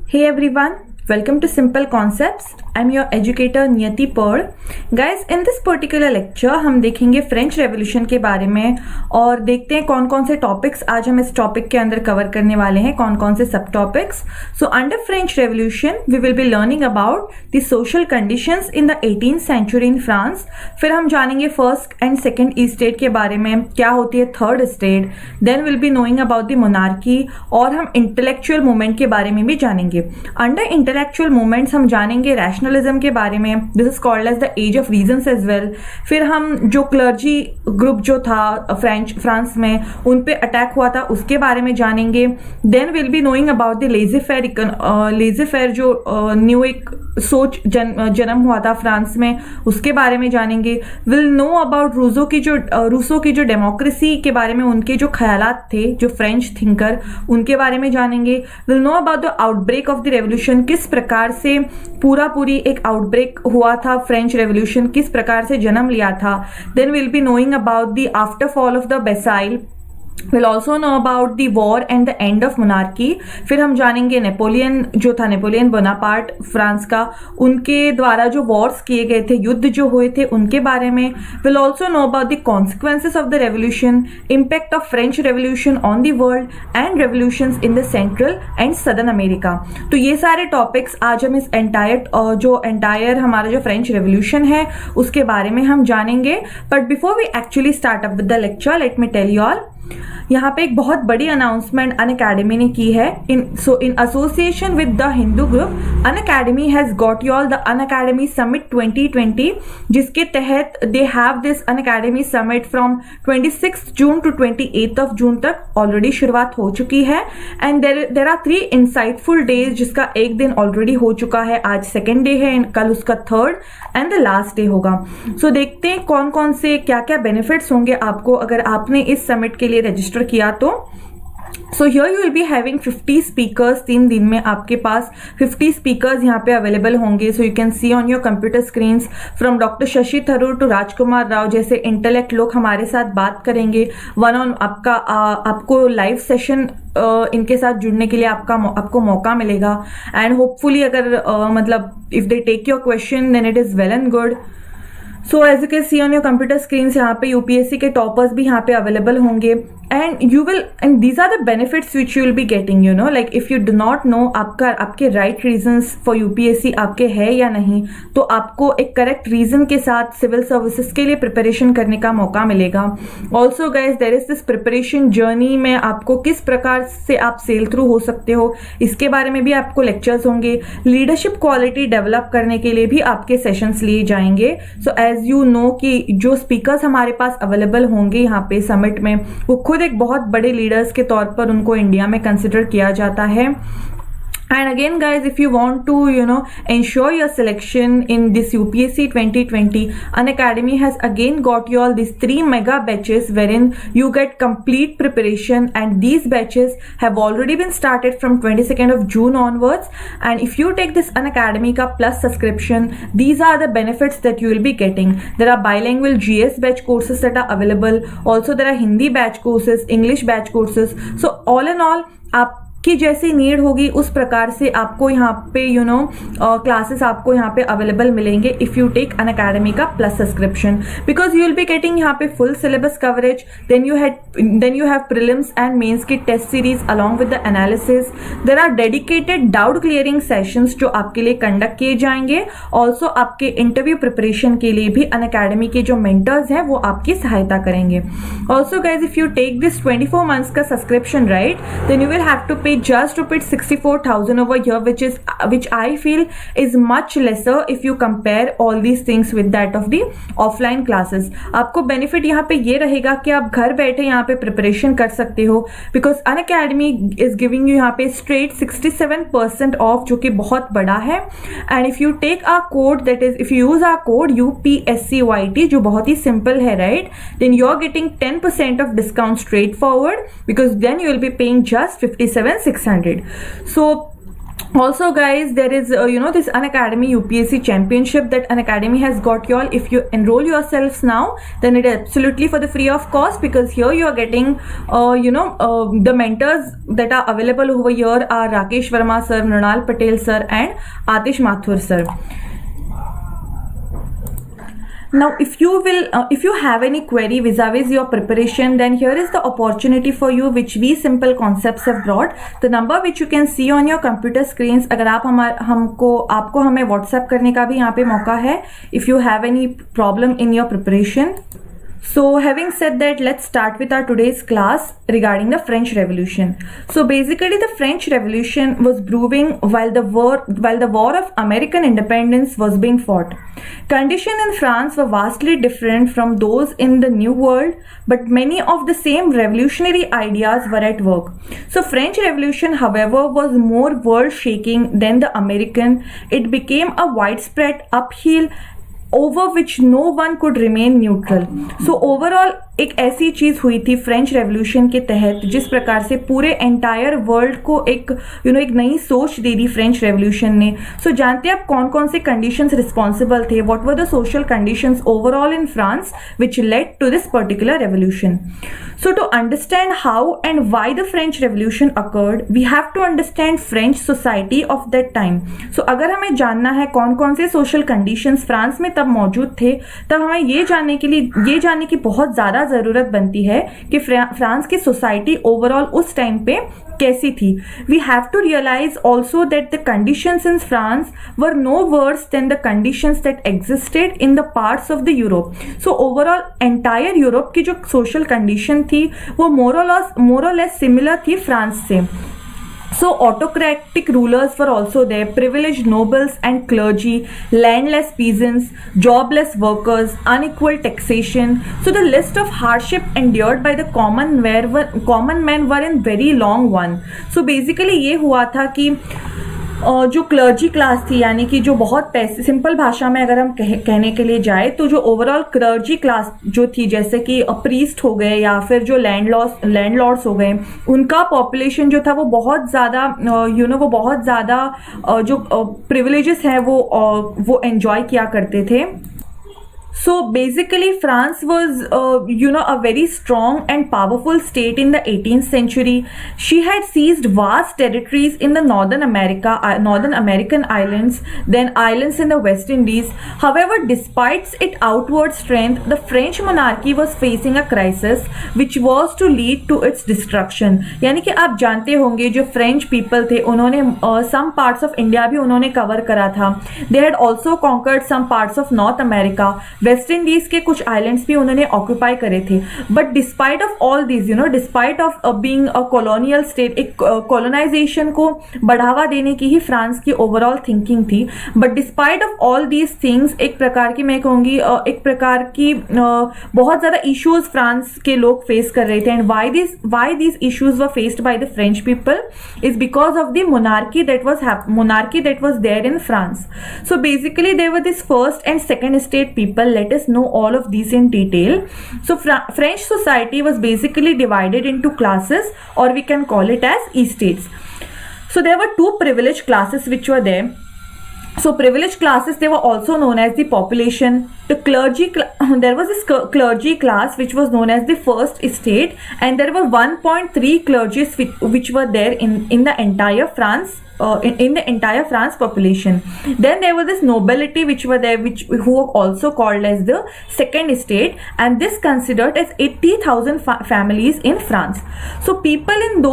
Hey everyone, welcome to Simple Concepts. I'm your educator Niyati Pearl. Guys, in this particular lecture हम देखेंगे French revolution के बारे में और देखते हैं कौन कौन से टॉपिक्स आज हम इस टॉपिक के अंदर कवर करने वाले हैं, कौन कौन से सब topics. So under French revolution we will be learning about the social conditions in the 18th century in France. फिर हम जानेंगे फर्स्ट एंड सेकेंड स्टेट के बारे में, क्या होती है third state. Then will be knowing about the monarchy और हम इंटेलेक्चुअल मूवमेंट के बारे में भी जानेंगे. अंडर इंटेलेक्चुअल मूवमेंट्स हम जानेंगे रैशनलिज्म के बारे में. This is called as the age of reasons as well. फिर हम जो क्लर्जी ग्रुप जो था फ्रांस में उन पे अटैक हुआ था उसके बारे में जानेंगे. Then will be knowing about the laissez faire जो न्यू एक सोच जन्म हुआ था फ्रांस में, उसके बारे में जानेंगे. विल नो अबाउट रूसो की जो डेमोक्रेसी के बारे में उनके जो ख्यालात थे, जो फ्रेंच थिंकर, उनके बारे में जानेंगे. Will know about the outbreak of the revolution, किस प्रकार से पूरी एक आउटब्रेक हुआ था फ्रेंच रेवोल्यूशन, किस प्रकार से जन्म लिया था. Then will be knowing about the after fall of the Bastille. We'll also know about the war and the end of monarchy. फिर हम जानेंगे नेपोलियन बोनापार्ट फ्रांस का, उनके द्वारा जो वॉर्स किए गए थे, युद्ध जो हुए थे, उनके बारे में. We'll also know about the consequences of the revolution, impact of French revolution on the world and revolutions in the Central and Southern America. तो ये सारे टॉपिक्स आज हम इस एंटायर हमारा जो फ्रेंच रेवोल्यूशन है उसके बारे में हम जानेंगे. But before we actually start up with the lecture, let me tell you all, यहाँ पे एक बहुत बड़ी अनाउंसमेंट अनअकैडमी ने की है. In association with the Hindu group, Unacademy has got you all the Unacademy summit 2020, जिसके तहत they have this Unacademy summit from 26 June to 28 June तक ऑलरेडी शुरुआत हो चुकी है. And there are 3 insightful days, जिसका एक दिन ऑलरेडी हो चुका है, आज सेकेंड डे है, कल उसका third and the last day होगा. सो देखते हैं कौन कौन से क्या क्या बेनिफिट्स होंगे आपको अगर आपने इस समिट के लिए रजिस्टर किया तो. So here you will be having 50 speakers. 3 दिन में आपके पास 50 स्पीकर्स यहाँ पे अवेलेबल होंगे. So you can see on your computer screen from doctor Shashi Tharoor to Rajkumar Rao जैसे इंटेलेक्ट लोग हमारे साथ बात करेंगे. वन ऑन आपको लाइव सेशन इनके साथ जुड़ने के लिए आपको मौका मिलेगा. एंड होपफुली अगर if they take your question then it is well and good. So as you can see on your computer screen यहाँ पे यूपीएससी के टॉपर्स भी यहाँ पे अवेलेबल होंगे. And these are the benefits which you will be getting, you know, like if you do not know आपके right reasons for UPSC आपके है या नहीं, तो आपको एक करेक्ट रीजन के साथ सिविल सर्विसेज के लिए प्रिपरेशन करने का मौका मिलेगा. Also guys there is this preparation journey में आपको किस प्रकार से आप सेल थ्रू हो सकते हो, इसके बारे में भी आपको लेक्चर्स होंगे. लीडरशिप क्वालिटी डेवलप करने के लिए भी आपके सेशंस लिए जाएंगे. सो एज यू नो कि जो स्पीकर्स हमारे पास अवेलेबल होंगे यहाँ पे समिट में, वो खुद एक बहुत बड़े लीडर्स के तौर पर उनको इंडिया में कंसिडर किया जाता है. And again guys, if you want to ensure your selection in this UPSC 2020, Unacademy has again got you all these 3 mega batches wherein you get complete preparation, and these batches have already been started from 22nd of June onwards. And if you take this Unacademy ka plus subscription, these are the benefits that you will be getting. There are bilingual GS batch courses that are available. Also there are Hindi batch courses, English batch courses. So all in all, आप की जैसी need होगी उस प्रकार से आपको यहाँ पे क्लासेस आपको यहाँ पे अवेलेबल मिलेंगे इफ यू टेक अनअकैडमी का plus subscription, because you will be getting यहाँ पे full syllabus coverage. Then you have prelims and mains की test series along with the analysis. There are dedicated doubt clearing sessions जो आपके लिए conduct किए जाएंगे. Also आपके इंटरव्यू प्रिपरेशन के लिए भी अनअकैडमी के जो मेंटर्स हैं वो आपकी सहायता करेंगे. Also guys if you take this 24 months का subscription right, then you will have to pay just rupees 64,000 over here, which I feel is much lesser if you compare all these things with that of the offline classes. आपको benefit यहाँ पे ये रहेगा कि आप घर बैठे यहाँ पे प्रिपरेशन कर सकते हो, because Unacademy is giving you यहाँ पे straight 67% ऑफ, जो कि बहुत बड़ा है. And if you take our code, that is if you use our code UPSCYT, जो बहुत ही सिंपल है right, then you are getting 10% of discount straight forward, because then you will be paying just 57,600. So Also guys, there is this Unacademy UPSC championship that Unacademy has got y'all. If you enroll yourselves now, then it is absolutely for the free of cost, because here you are getting the mentors that are available over here are Rakesh Verma sir, Mrinal Patel sir and Atish Mathur sir. Now if you have any query vis-a-vis your preparation, then here is the opportunity for you which we Simple Concepts have brought. The number which you can see on your computer screens, अगर आप आपको हमें WhatsApp करने का भी यहाँ पे मौका है if you have any problem in your preparation. So having said that, let's start with our today's class regarding the French Revolution. So basically the French Revolution was brewing while the war of American independence was being fought. Conditions in France were vastly different from those in the New World, but many of the same revolutionary ideas were at work. So French Revolution, however, was more world-shaking than the American. It became a widespread upheaval over which no one could remain neutral. So overall एक ऐसी चीज़ हुई थी French revolution के तहत जिस प्रकार से पूरे एंटायर वर्ल्ड को एक एक नई सोच दे दी फ्रेंच रेवोल्यूशन ने. सो जानते हैं आप कौन कौन से कंडीशंस रिस्पॉन्सिबल थे, what were the social conditions overall in France which led to this particular revolution. So to understand how and why the French Revolution occurred, we have to understand French society of that time. So अगर हमें जानना है कौन कौन से social conditions France में तब मौजूद थे, तब हमें ये जानने की बहुत ज़्यादा ज़रूरत बनती है कि फ्रांस की सोसाइटी ओवरऑल उस टाइम पे कैसी थी. We have to realize also that the conditions in France were no worse than the conditions that existed in the parts of the Europe. So overall entire Europe की जो social condition थी वो more or less similar थी France से. So autocratic rulers were also there, privileged nobles and clergy, landless peasants, jobless workers, unequal taxation. So the list of hardship endured by the common men were in very long one. So basically ये हुआ था कि जो clergy class थी, यानी कि जो बहुत पैसे, सिंपल भाषा में अगर हम कहने के लिए जाए तो जो ओवरऑल क्लर्जी क्लास जो थी, जैसे कि प्रीस्ट हो गए या फिर जो लैंडलॉर्ड्स हो गए, उनका पॉपुलेशन जो था वो बहुत ज़्यादा वो बहुत ज़्यादा जो प्रिविलेजेस हैं वो एंजॉय किया करते थे. So basically France was a very strong and powerful state in the 18th century. She had seized vast territories in the Northern American islands, then islands in the West Indies. However, despite its outward strength, the French monarchy was facing a crisis which was to lead to its destruction. यानी कि आप जानते होंगे जो French people थे उन्होंने some parts of India भी उन्होंने कवर करा था. They had also conquered some parts of North America. West Indies के कुछ आइलैंड्स भी उन्होंने ऑक्यूपाई करे थे. But despite of all this despite of being a colonial state, एक कॉलोनाइजेशन को बढ़ावा देने की ही फ्रांस की ओवरऑल थिंकिंग थी. But despite of all these things एक प्रकार की मैं कहूँगी एक प्रकार की बहुत ज़्यादा इश्यूज फ्रांस के लोग फेस कर रहे थे. And why this issues were faced by the French people is because of the monarchy that was there in France. So basically there were this first and second state people. Let us know all of these in detail. So French society was basically divided into classes, or we can call it as estates. So there were two privileged classes which were there. So privileged classes, they were also known as the population. The clergy, there was this clergy class which was known as the first estate, and there were 1.3 clergies which were there in the entire France. In the entire France population. Then there was this nobility which were there, who were also called as the second estate, and this considered as 80,000 families in France. So people in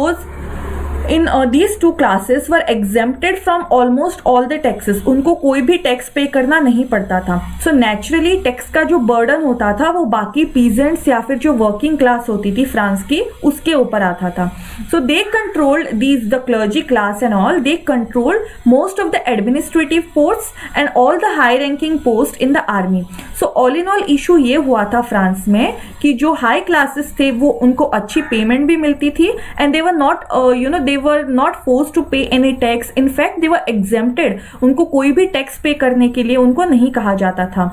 these two classes were exempted from almost all the taxes. उनको कोई भी tax पे करना नहीं पड़ता था. So naturally tax का जो बर्डन होता था वो बाकी पीजेंट्स या फिर जो वर्किंग क्लास होती थी फ्रांस की उसके ऊपर आता था. So they controlled the clergy class and all. They controlled most of the administrative posts and all the high ranking posts in the army. So all in all issue ये हुआ था फ्रांस में कि जो हाई क्लासेस थे वो उनको अच्छी पेमेंट भी मिलती थी, and they were not they were not forced to pay any tax. In fact they were exempted. उनको कोई भी टैक्स पे करने के लिए उनको नहीं कहा जाता था.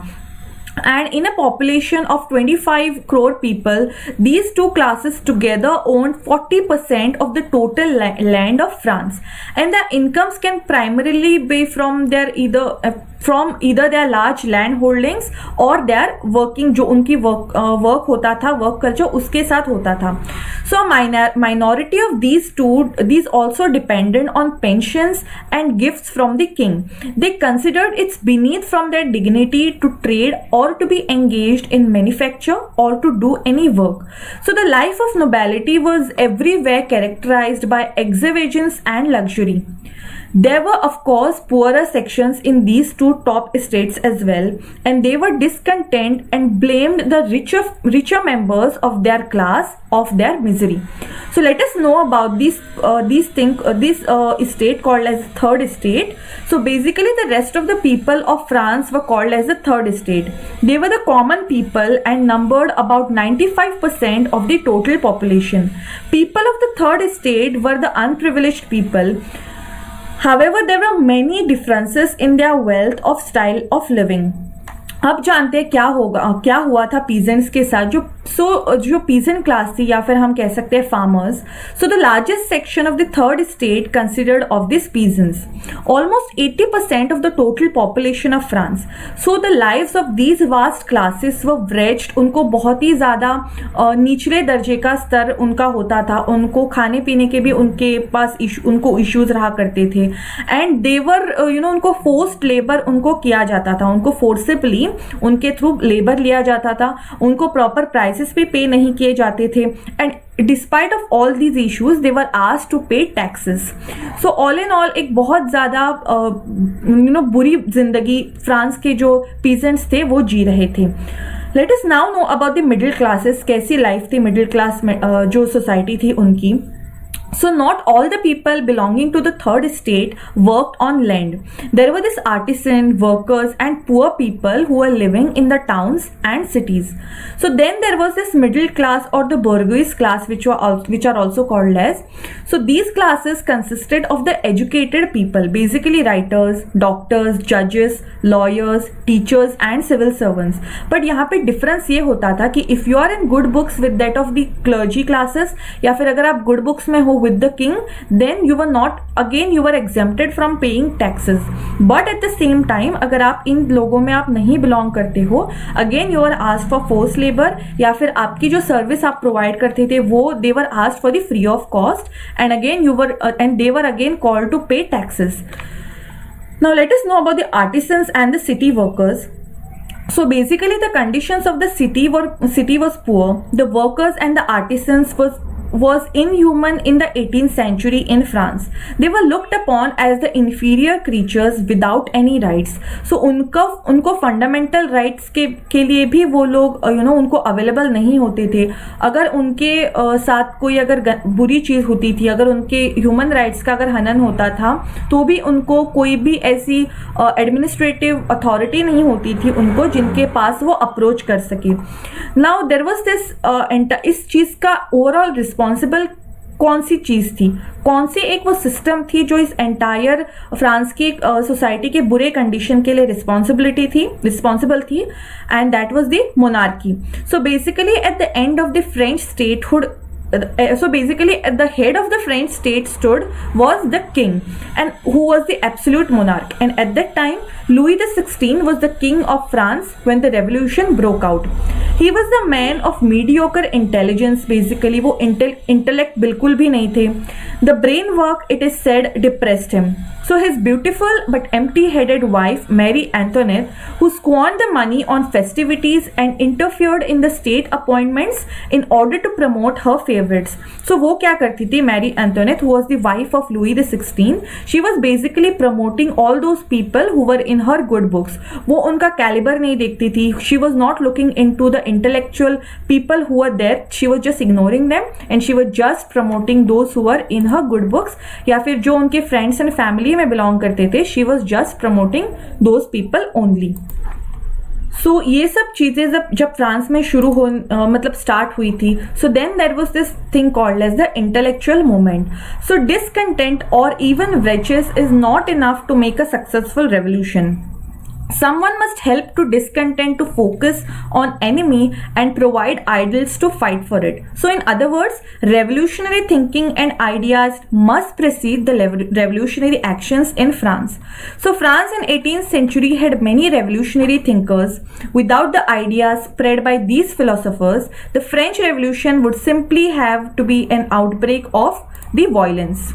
and in a population of 25 crore people, these two classes together owned 40% of the total land of France, and their incomes can primarily be from their either their large land holdings और their working, जो उनकी work होता था, work culture उसके साथ होता था. So minority of these also depended on pensions and gifts from the king. They considered it's beneath from their dignity to trade or to be engaged in manufacture or to do any work. So the life of nobility was everywhere characterized by extravagance and luxury. There were, of course, poorer sections in these two top estates as well, and they were discontent and blamed the richer members of their class of their misery. So let us know about this estate called as third estate. So basically, the rest of the people of France were called as the third estate. They were the common people and numbered about 95% of the total population. People of the third estate were the unprivileged people. However, there were many differences in their wealth of style of living. अब जानते हैं क्या हुआ था peasants के साथ, जो peasant class थी, या फिर हम कह सकते हैं farmers. So the largest section of the third state considered of this peasants, almost 80% of the total population of France. So the lives of these vast classes were wretched. उनको बहुत ही ज़्यादा निचले दर्जे का स्तर उनका होता था. उनको खाने पीने के भी उनके पास उनको इश्यूज रहा करते थे. एंड देवर उनको फोर्स्ड लेबर उनको किया जाता था. उनको फोर्सिबली उनके थ्रू लेबर लिया जाता था. उनको प्रॉपर प्राइसेस भी पे नहीं किए जाते थे. And despite of all these issues they were asked to pay taxes. So all in all एक बहुत ज़्यादा बुरी जिंदगी फ्रांस के जो पीजेंट्स थे वो जी रहे थे. Let us now know about the middle classes. कैसी लाइफ थी मिडिल क्लास में, जो सोसाइटी थी उनकी. So not all the people belonging to the third estate worked on land. There were these artisan, workers and poor people who were living in the towns and cities. So then there was this middle class or the bourgeois class which are also called as. So these classes consisted of the educated people, basically writers, doctors, judges, lawyers, teachers and civil servants. But यहाँ पे difference ये होता था कि if you are in good books with that of the clergy classes, या फिर अगर आप good books में हो with the king, then you were exempted from paying taxes. But at the same time, अगर आप इन लोगों में आप नहीं belong करते हो, again you were asked for forced labor, या फिर आपकी जो सर्विस आप प्रोवाइड करते थे वो they were asked for the free of cost, and again they were again called to pay taxes. Now let us know about the artisans and the city workers. So basically the conditions of the city was poor. The workers and the artisans was inhuman in the 18th century in France. They were looked upon as the inferior creatures without any rights. So उनको fundamental rights के लिए भी वो लोग उनको available नहीं होते थे. अगर उनके साथ कोई अगर बुरी चीज़ होती थी, अगर उनके human rights का अगर हनन होता था, तो भी उनको कोई भी ऐसी administrative authority नहीं होती थी उनको जिनके पास वो approach कर सके. Now there was this इस चीज़ का overall responsible कौन सी चीज़ थी, कौन सी एक वो सिस्टम थी जो इस एंटायर फ्रांस की सोसाइटी के बुरे कंडीशन के लिए रिस्पॉन्सिबल थी, and that was the monarchy. So basically at the end of the French statehood, so basically at the head of the French state stood was the king, and who was the absolute monarch. And at that time Louis XVI was the king of France when the revolution broke out. He was the man of mediocre intelligence. Basically वो intellect बिल्कुल भी नहीं थे. The brain work, it is said, depressed him. So his beautiful but empty-headed wife Marie Antoinette, who squandered the money on festivities and interfered in the state appointments in order to promote her favorites. So वो क्या करती थी Marie Antoinette, who was the wife of Louis XVI? She was basically promoting all those people who were in her good books. वो उनका caliber नहीं देखती थी. She was not looking into the intellectual people who were there. She was just ignoring them, and she was just promoting those who were in her good books, या फिर जो उनके friends and family में belong करते थे. She was just promoting those people only. So ये सब चीजें जब फ्रांस में शुरू मतलब स्टार्ट हुई थी, so then there was this thing called as the intellectual movement. So discontent और even wretches is not enough to make a successful revolution. Someone must help to discontent to focus on enemy and provide idols to fight for it. So in other words, revolutionary thinking and ideas must precede the revolutionary actions in France. So France in 18th century had many revolutionary thinkers. Without the ideas spread by these philosophers, the French Revolution would simply have to be an outbreak of the violence.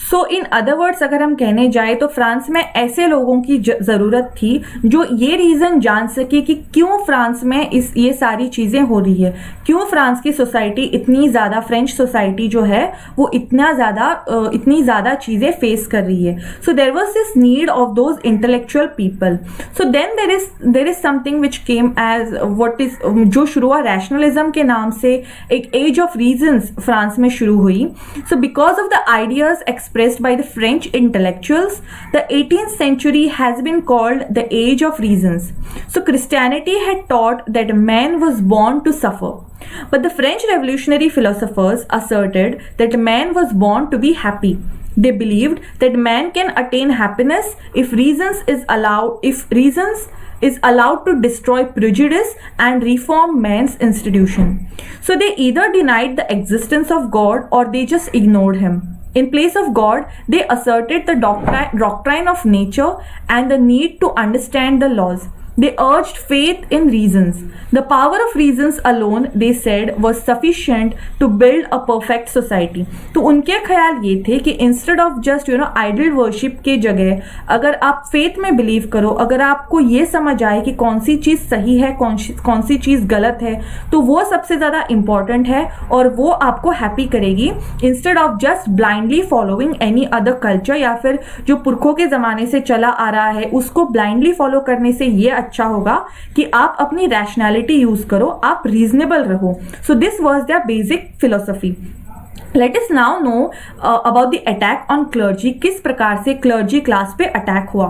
So in other words अगर हम कहने जाए तो France में ऐसे लोगों की ज़रूरत थी जो ये रीज़न जान सके कि क्यों फ्रांस में ये सारी चीज़ें हो रही है, क्यों फ्रांस की सोसाइटी इतनी ज़्यादा, फ्रेंच सोसाइटी जो है वो इतनी ज़्यादा चीज़ें फेस कर रही है. So there was this need of those intellectual people. So then there is something which came as what is, जो शुरू हुआ रैशनलिज्म के नाम से, एक एज ऑफ रीजन्स फ्रांस में शुरू हुई. So because of the ideas expressed by the French intellectuals, the 18th century has been called the Age of Reasons. So Christianity had taught that man was born to suffer. But the French revolutionary philosophers asserted that man was born to be happy. They believed that man can attain happiness if reasons is allowed to destroy prejudice and reform man's institution. So they either denied the existence of God or they just ignored him. In place of God, they asserted the doctrine of nature and the need to understand the laws. They urged faith in reasons. The power of reasons alone, they said, was sufficient to build a perfect society. तो उनके ख्याल ये थे कि instead of just idol worship के जगह अगर आप faith में believe करो, अगर आपको ये समझ आए कि कौन सी चीज़ सही है, कौन सी चीज़ गलत है, तो वो सबसे ज़्यादा important है और वो आपको happy करेगी, instead of just blindly following any other culture, या फिर जो पुरखों के ज़माने से चला आ रहा है उसको blindly follow करने से ये अच्छा होगा कि आप अपनी रैशनैलिटी यूज करो, आप रीजनेबल रहो. So this was their basic philosophy. Let us now know about the attack on clergy. किस प्रकार से clergy class पे attack हुआ.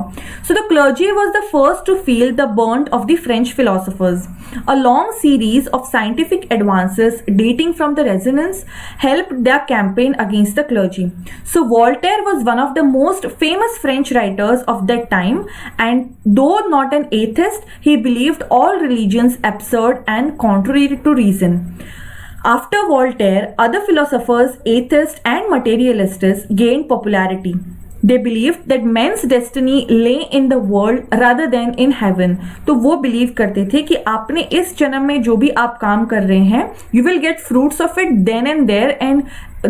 So the clergy was the first to feel the brunt of the French philosophers. A long series of scientific advances dating from the Renaissance helped their campaign against the clergy. So Voltaire was one of the most famous French writers of that time, and though not an atheist, he believed all religions absurd and contrary to reason. After Voltaire, other philosophers, atheists and materialists gained popularity. They believed that man's destiny lay in the world rather than in heaven. तो वो believe करते थे कि आपने इस जन्म में जो भी आप काम कर रहे हैं, you will get fruits of it then and there, and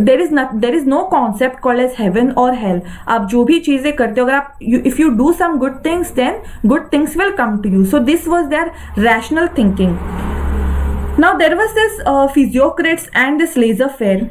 there is no concept called as heaven or hell. आप जो भी चीजें करते हो, अगर आप if you do some good things, then good things will come to you. So this was their rational thinking. Now there was this Physiocrats and this laissez-faire.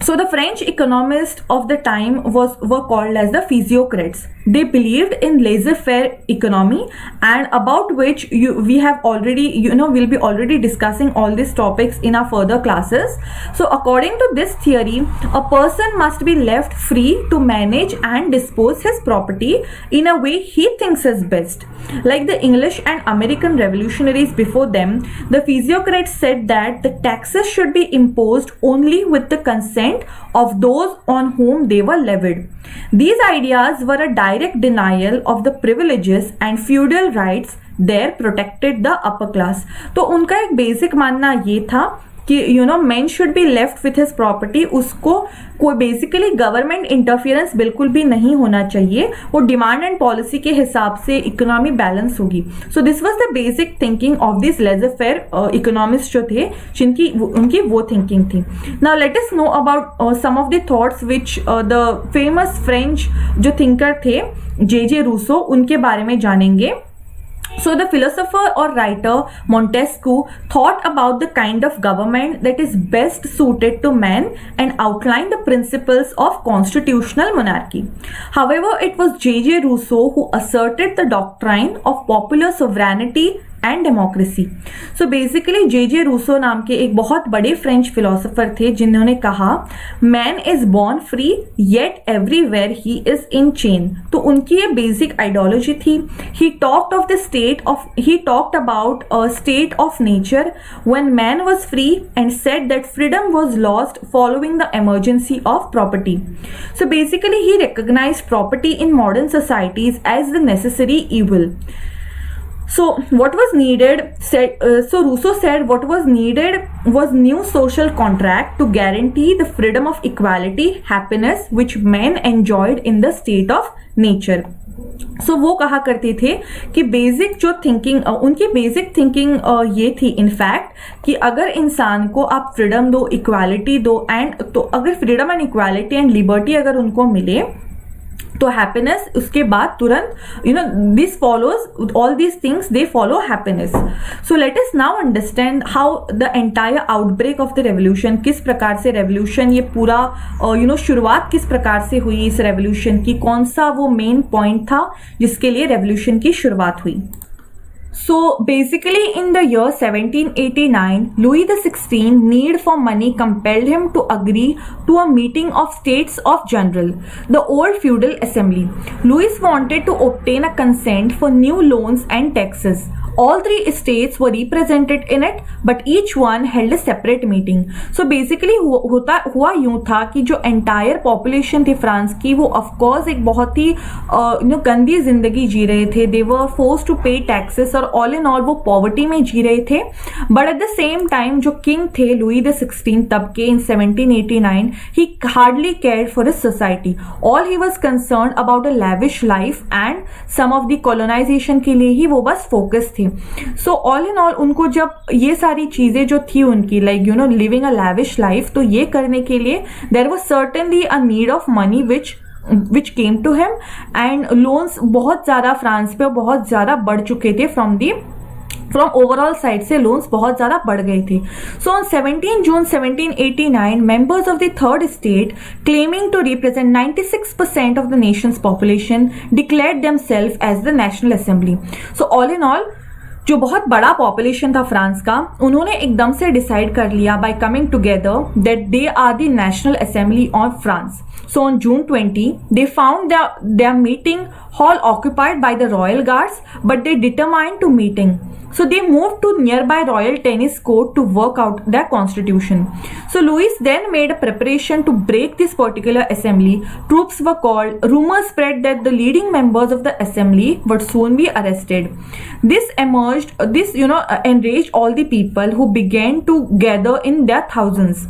So the French economists of the time were called as the Physiocrats. They believed in laissez-faire economy, and about which we have already, we'll be already discussing all these topics in our further classes. So according to this theory, a person must be left free to manage and dispose his property in a way he thinks is best. Like the English and American revolutionaries before them, the Physiocrats said that the taxes should be imposed only with the consent of those on whom they were levied. These ideas were a direct denial of the privileges and feudal rights there protected the upper class. तो उनका एक basic मानना ये था कि men should be left with his property. उसको कोई basically government interference बिल्कुल भी नहीं होना चाहिए. वो डिमांड एंड पॉलिसी के हिसाब से इकोनॉमी बैलेंस होगी. So this was the basic thinking of this laissez faire economist जो थे, जिनकी उनकी वो थिंकिंग थी. Now let us know about some of the thoughts which the famous French जो थिंकर थे जे रूसो, उनके बारे में जानेंगे. So the philosopher or writer Montesquieu thought about the kind of government that is best suited to man and outlined the principles of constitutional monarchy. However, it was J.J. Rousseau who asserted the doctrine of popular sovereignty and democracy. So basically J Rousseau नाम के एक बहुत बड़े French philosopher थे जिन्होंने कहा man is born free yet everywhere he is in chain. तो उनकी ये बेसिक आइडियोलॉजी थी। He talked about a state of nature when man was free and said that freedom was lost following the emergency of property. So basically he recognized property in modern societies as the necessary evil. So what was needed, so Rousseau said what was needed was new social contract to guarantee the freedom of equality, happiness which men enjoyed in the state of nature. सो वो कहा करते थे कि basic जो thinking उनकी basic thinking ये थी in fact कि अगर इंसान को आप फ्रीडम दो, इक्वालिटी दो एंड तो अगर freedom and equality and liberty अगर उनको मिले तो हैप्पीनेस उसके बाद तुरंत this follows all these things they follow happiness. So let us now understand how the entire outbreak of the revolution, किस प्रकार से रेवोल्यूशन ये पूरा शुरुआत किस प्रकार से हुई इस रेवोल्यूशन की, कौन सा वो मेन पॉइंट था जिसके लिए रेवोल्यूशन की शुरुआत हुई। So basically in the year 1789, Louis XVI need for money compelled him to agree to a meeting of States of General, the old feudal assembly. Louis wanted to obtain a consent for new loans and taxes. All three states were represented in it, but each one held a separate meeting. So basically हुआ यूं था कि जो entire population थी France की वो of course एक बहुत ही गंदी जिंदगी जी रहे थे. They were forced to pay taxes और all in all वो poverty में जी रहे थे. But at the same time जो king थे Louis XVI तब के in 1789, he hardly cared for his society. All he was concerned about a lavish life and some of the colonization के लिए ही वो बस focus थे. सो ऑल इन ऑल उनको जब ये सारी चीजें जो थी उनकी like living a lavish life, तो ये करने के लिए there was certainly a need of money which came to him and loans बहुत ज्यादा फ्रांस पे बहुत ज्यादा बढ़ चुके थे फ्रॉम ओवरऑल साइड से लोन्स बहुत ज़्यादा बढ़ गए थे. So on 17 June 1789 members of the third state claiming to represent 96% of the nation's population declared themselves as the National Assembly. So all in all जो बहुत बड़ा पॉपुलेशन था फ्रांस का, उन्होंने एकदम से डिसाइड कर लिया by coming together that they are the national assembly of France. So on June 20, they found their meeting hall occupied by the royal guards, but they determined to meeting. So they moved to nearby royal tennis court to work out their constitution. So Louis then made a preparation to break this particular assembly. Troops were called. Rumors spread that the leading members of the assembly would soon be arrested. This enraged all the people who began to gather in their thousands.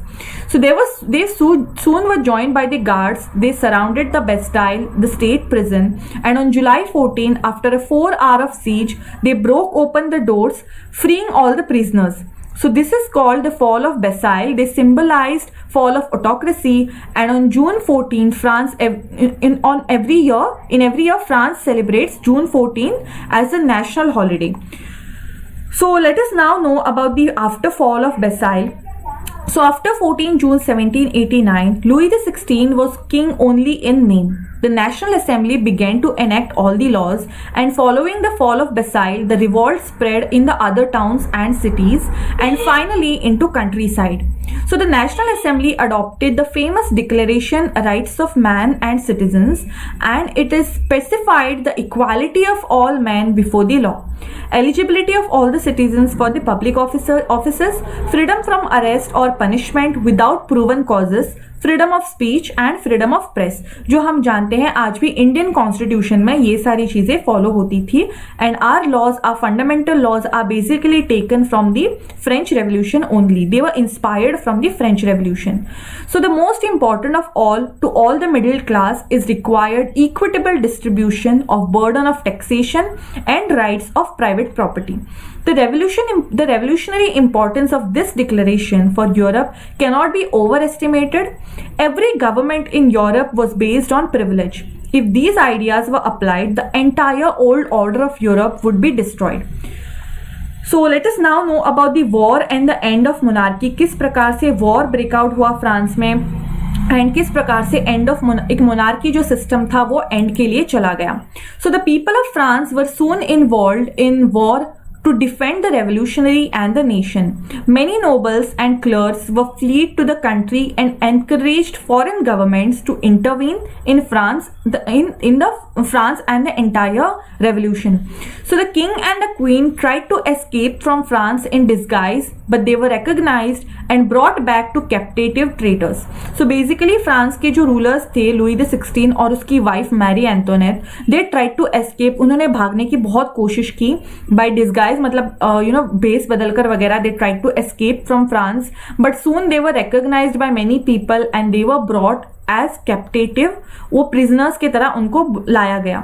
So they soon were joined by the guards. They surrounded the Bastille, the state prison, and on July 14, after a 4-hour of siege, they broke open the doors, freeing all the prisoners. So this is called the fall of Bastille. They symbolized fall of autocracy. And on June 14, France in every year France celebrates June 14 as a national holiday. So let us now know about the after fall of Bastille. So after 14 June 1789, Louis XVI was king only in name. The National Assembly began to enact all the laws, and following the fall of Bastille, the revolt spread in the other towns and cities, and finally into countryside. So the National Assembly adopted the famous Declaration Rights of Man and Citizens, and it is specified the equality of all men before the law, eligibility of all the citizens for the public offices, freedom from arrest or punishment without proven causes, freedom of speech and freedom of press. जो हम जानते हैं आज भी Indian constitution में ये सारी चीजें फॉलो होती थी. And are laws, are fundamental laws are basically taken from the French revolution only. They were inspired from the French revolution. So the most important of all, to all the middle class is required equitable distribution of burden of taxation and rights of private property. The revolutionary importance of this declaration for Europe cannot be overestimated. Every government in Europe was based on privilege. If these ideas were applied, the entire old order of Europe would be destroyed. So let us now know about the war and the end of monarchy. किस प्रकार से war breakout हुआ France में and किस प्रकार से end of एक monarchy जो सिस्टम था वो एंड के लिए चला गया. So the people of France were soon involved in war to defend the revolutionary and the nation. Many nobles and clerks were fled to the country and encouraged foreign governments to intervene in France, France and the entire revolution. So the king and the queen tried to escape from France in disguise, but they were recognized and brought back to captive traitors. So basically France के जो rulers थे Louis the 16 और उसकी wife Mary Antoinette, they tried to escape. उन्होंने भागने की बहुत कोशिश की by disguise, मतलब बेस बदलकर वगैरह. They tried to escape from France, but soon they were recognized by many people and they were brought as captive. वो prisoners की तरह उनको लाया गया.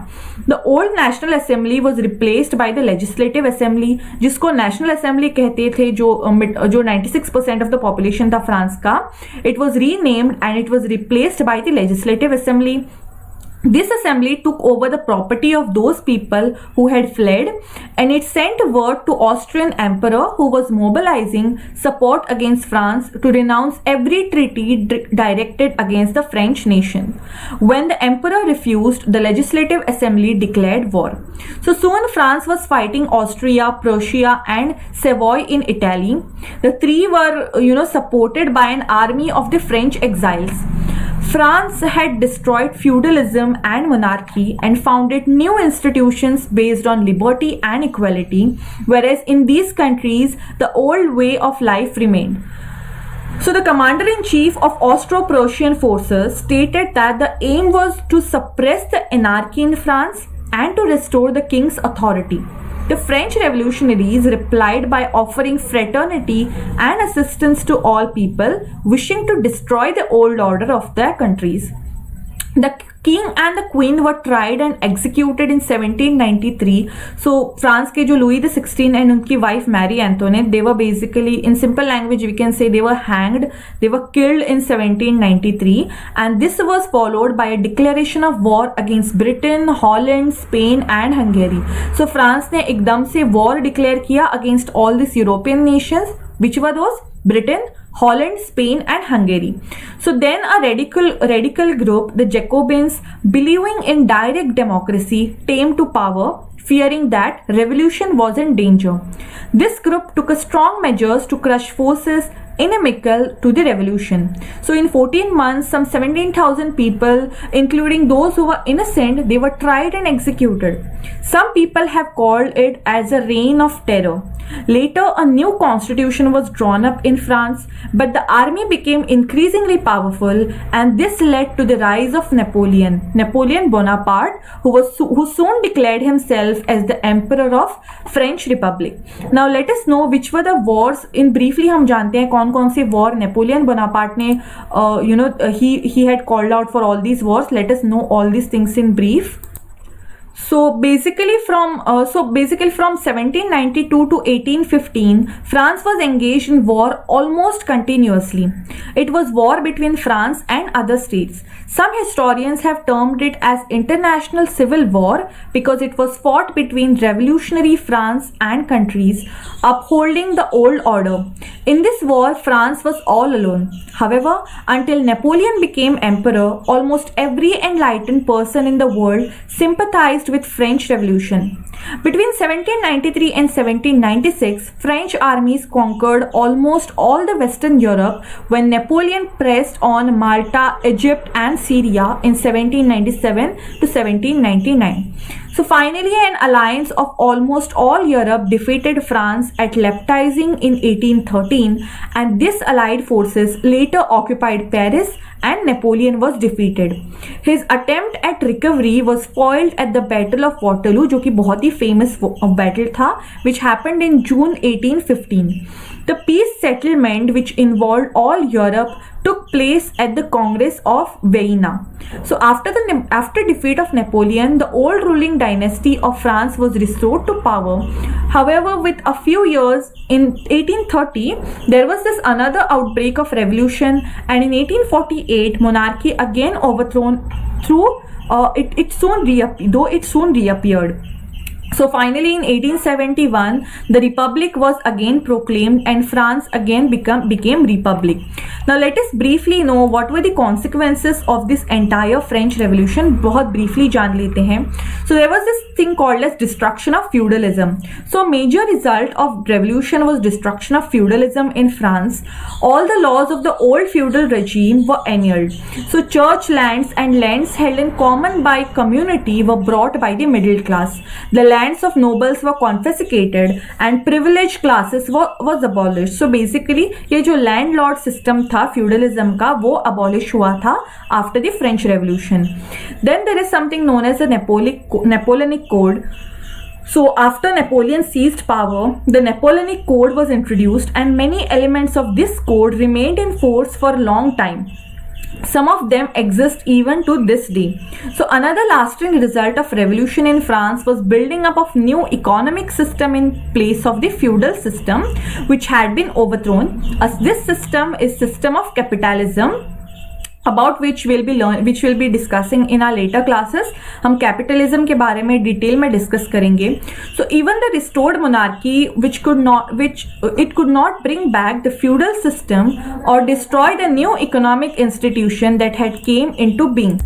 The old National Assembly was replaced by the Legislative Assembly, जिसको National Assembly कहते थे, जो 96% of the population था फ्रांस का. It was renamed and it was replaced by the Legislative Assembly. This assembly took over the property of those people who had fled, and it sent word to Austrian emperor, who was mobilizing support against France, to renounce every treaty directed against the French nation. When the emperor refused, the legislative assembly declared war. So soon France was fighting Austria, Prussia and Savoy in Italy. The three were supported by an army of the French exiles. France had destroyed feudalism and monarchy and founded new institutions based on liberty and equality, whereas in these countries the old way of life remained. So the commander-in-chief of Austro-Prussian forces stated that the aim was to suppress the anarchy in France and to restore the king's authority. The French revolutionaries replied by offering fraternity and assistance to all people wishing to destroy the old order of their countries. The king and the queen were tried and executed in 1793. So France के जो Louis XVI and उनकी wife Mary Antoinette, they were basically, in simple language we can say, they were hanged. They were killed in 1793, and this was followed by a declaration of war against Britain, Holland, Spain and Hungary. So France ने एकदम से war declare किया against all these European nations. Which were those? Britain, Holland, Spain and Hungary. So then a radical group, the Jacobins, believing in direct democracy, came to power, fearing that revolution was in danger. This group took strong measures to crush forces inimical to the revolution. So in 14 months, some 17,000 people, including those who were innocent, they were tried and executed. Some people have called it as a reign of terror. Later, a new constitution was drawn up in France, but the army became increasingly powerful, and this led to the rise of Napoleon Bonaparte, who soon declared himself as the emperor of French Republic. Now let us know which were the wars. In briefly हम जानते हैं कौन से war Napoleon Bonaparte ने he had called out for all these wars. Let us know all these things in brief. So basically from 1792 to 1815, France was engaged in war almost continuously. It was war between France and other states. Some historians have termed it as international civil war because it was fought between revolutionary France and countries upholding the old order. In this war, France was all alone. However, until Napoleon became emperor, almost every enlightened person in the world sympathized with French Revolution. Between 1793 and 1796, French armies conquered almost all the Western Europe when Napoleon pressed on Malta, Egypt and Syria in 1797 to 1799. So finally, an alliance of almost all Europe defeated France at Leipzig in 1813, and this allied forces later occupied Paris and Napoleon was defeated. His attempt at recovery was foiled at the Battle of Waterloo, जो कि बहुत ही famous battle था, which happened in June 1815. The peace settlement, which involved all Europe, took place at the Congress of Vienna. So after defeat of Napoleon, the old ruling dynasty of France was restored to power. However, with a few years, in 1830, there was this another outbreak of revolution, and in 1848, monarchy again overthrown through it soon reappeared. So finally in 1871 the republic was again proclaimed and France again became republic. Now let us briefly know what were the consequences of this entire French revolution. बहुत briefly जान लेते हैं. So there was this thing called as destruction of feudalism. So a major result of revolution was destruction of feudalism in France. All the laws of the old feudal regime were annulled. So church lands and lands held in common by community were brought by the middle class. The lands of nobles were confiscated and privileged classes was abolished. So basically ये जो landlord system था feudalism का वो abolish हुआ था after the French Revolution. Then there is something known as the Napoleonic Code. So after Napoleon seized power, the Napoleonic Code was introduced and many elements of this code remained in force for a long time. Some of them exist even to this day. So another lasting result of revolution in France was building up of new economic system in place of the feudal system which had been overthrown. As this system is system of capitalism, about which we'll be discussing in our later classes. हम capitalism के बारे में detail में discuss करेंगे. So even the restored monarchy which it could not bring back the feudal system or destroy the new economic institution that had came into being.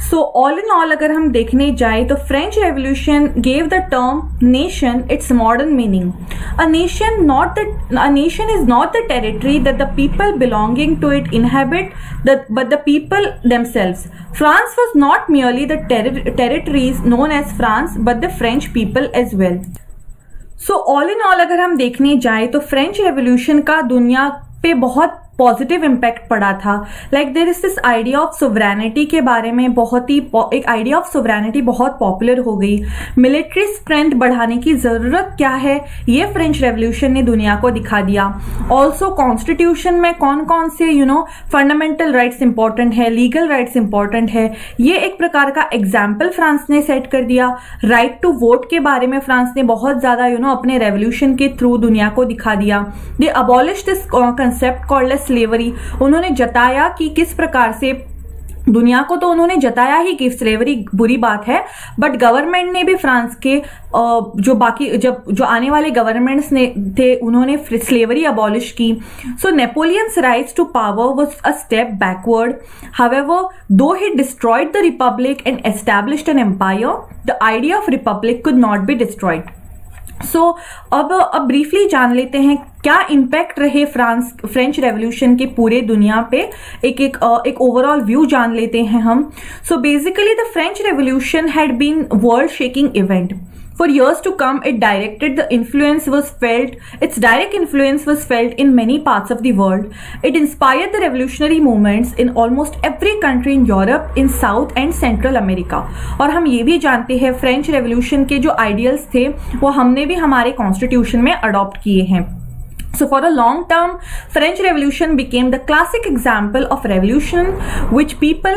So all in all अगर हम देखने जाए तो French Revolution gave the term nation its modern meaning. A nation is not the territory that the people belonging to it inhabit, but the people themselves. France was not merely the territories known as France, but the French people as well. So all in all अगर हम देखने जाए तो French Revolution का दुनिया पे बहुत positive impact पड़ा था. Like there is this idea of sovereignty के बारे में एक आइडिया ऑफ सोवरेनिटी बहुत पॉपुलर हो गई. मिलिट्री स्ट्रेंथ बढ़ाने की ज़रूरत क्या है ये फ्रेंच रेवोल्यूशन ने दुनिया को दिखा दिया. ऑल्सो कॉन्स्टिट्यूशन में कौन कौन से फंडामेंटल राइट्स इंपॉर्टेंट है, लीगल राइट्स इंपॉर्टेंट है, ये एक प्रकार का एग्जाम्पल फ्रांस ने सेट कर दिया. राइट टू वोट के बारे में फ्रांस ने बहुत ज़्यादा अपने रेवोल्यूशन के थ्रू दुनिया को दिखा दिया. They abolish this concept called slavery. उन्होंने जताया कि किस प्रकार से दुनिया को तो उन्होंने जताया ही कि स्लेवरी बुरी बात है, बट गवर्नमेंट ने भी फ्रांस के जो आने वाले गवर्नमेंट्स ने थे उन्होंने स्लेवरी अबॉलिश की. So Napoleon's rise to power was a step backward. However though he destroyed the republic and established an empire, the idea of republic could not be destroyed. So अब briefly जान लेते हैं क्या impact रहे French revolution के पूरे दुनिया पे. एक ओवरऑल व्यू जान लेते हैं हम. So basically the French revolution had been world shaking event. For years to come, its direct influence was felt in many parts of the world. It inspired the revolutionary movements in almost every country in Europe, in South and Central America. और हम ये भी जानते हैं French revolution के जो ideals थे वो हमने भी हमारे कॉन्स्टिट्यूशन में अडॉप्ट किए हैं. So for a long term, French Revolution became the classic example of revolution which people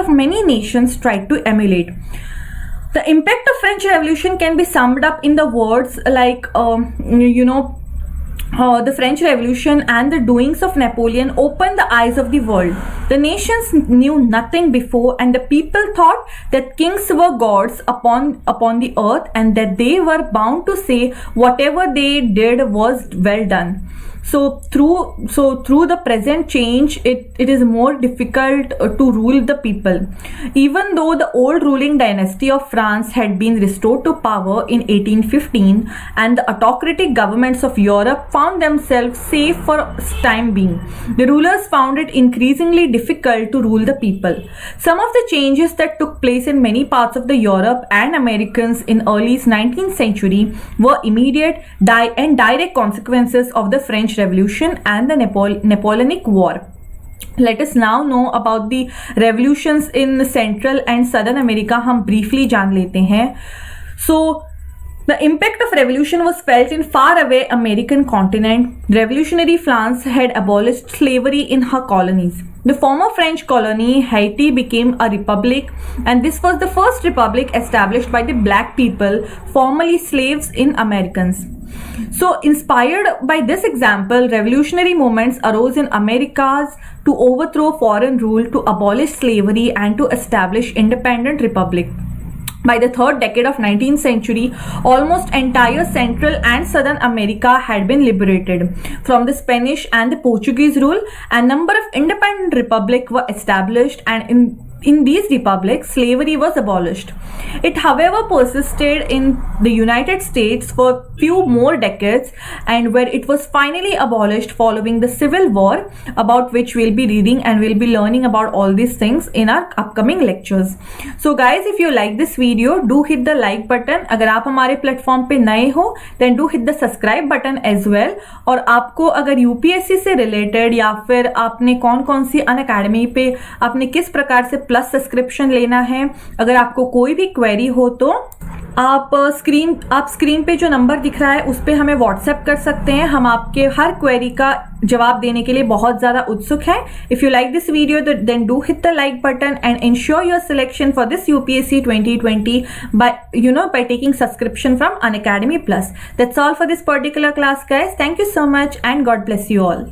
of many nations tried to emulate. The impact of French Revolution can be summed up in the words like, the French Revolution and the doings of Napoleon opened the eyes of the world. The nations knew nothing before, and the people thought that kings were gods upon the earth, and that they were bound to say whatever they did was well done. So through the present change, it is more difficult to rule the people. Even though the old ruling dynasty of France had been restored to power in 1815 and the autocratic governments of Europe found themselves safe for time being, the rulers found it increasingly difficult to rule the people. Some of the changes that took place in many parts of the Europe and Americans in early 19th century were immediate and direct consequences of the French Revolution and the Napoleonic War. Let us now know about the revolutions in Central and Southern America. हम briefly जान लेते हैं. So the impact of revolution was felt in faraway American continent. Revolutionary France had abolished slavery in her colonies. The former French colony Haiti became a republic, and this was the first republic established by the black people, formerly slaves in Americans. So inspired by this example, revolutionary movements arose in Americas to overthrow foreign rule, to abolish slavery and to establish independent republic. By the third decade of 19th century, almost entire Central and Southern America had been liberated from the Spanish and the Portuguese rule, and number of independent republics were established, and in these republics, slavery was abolished. It, however, persisted in the United States for few more decades, and where it was finally abolished following the Civil War, about which we'll be reading and we'll be learning about all these things in our upcoming lectures. So guys, if you like this video, do hit the like button. अगर आप हमारे platform पे नए हो, then do hit the subscribe button as well. और आपको अगर UPSC से रिलेटेड या फिर आपने कौन कौन सी अनअकैडमी पे आपने किस प्रकार से प्लस सब्सक्रिप्शन लेना है, अगर आपको कोई भी क्वेरी हो तो आप स्क्रीन पे जो नंबर दिख रहा है उस पे हमें व्हाट्सएप कर सकते हैं. हम आपके हर क्वेरी का जवाब देने के लिए बहुत ज़्यादा उत्सुक हैं. If you like this video then do hit the like button and ensure your selection for this UPSC 2020 by taking subscription from Unacademy Plus. That's all for this particular class, guys. Thank you so much and God bless you all.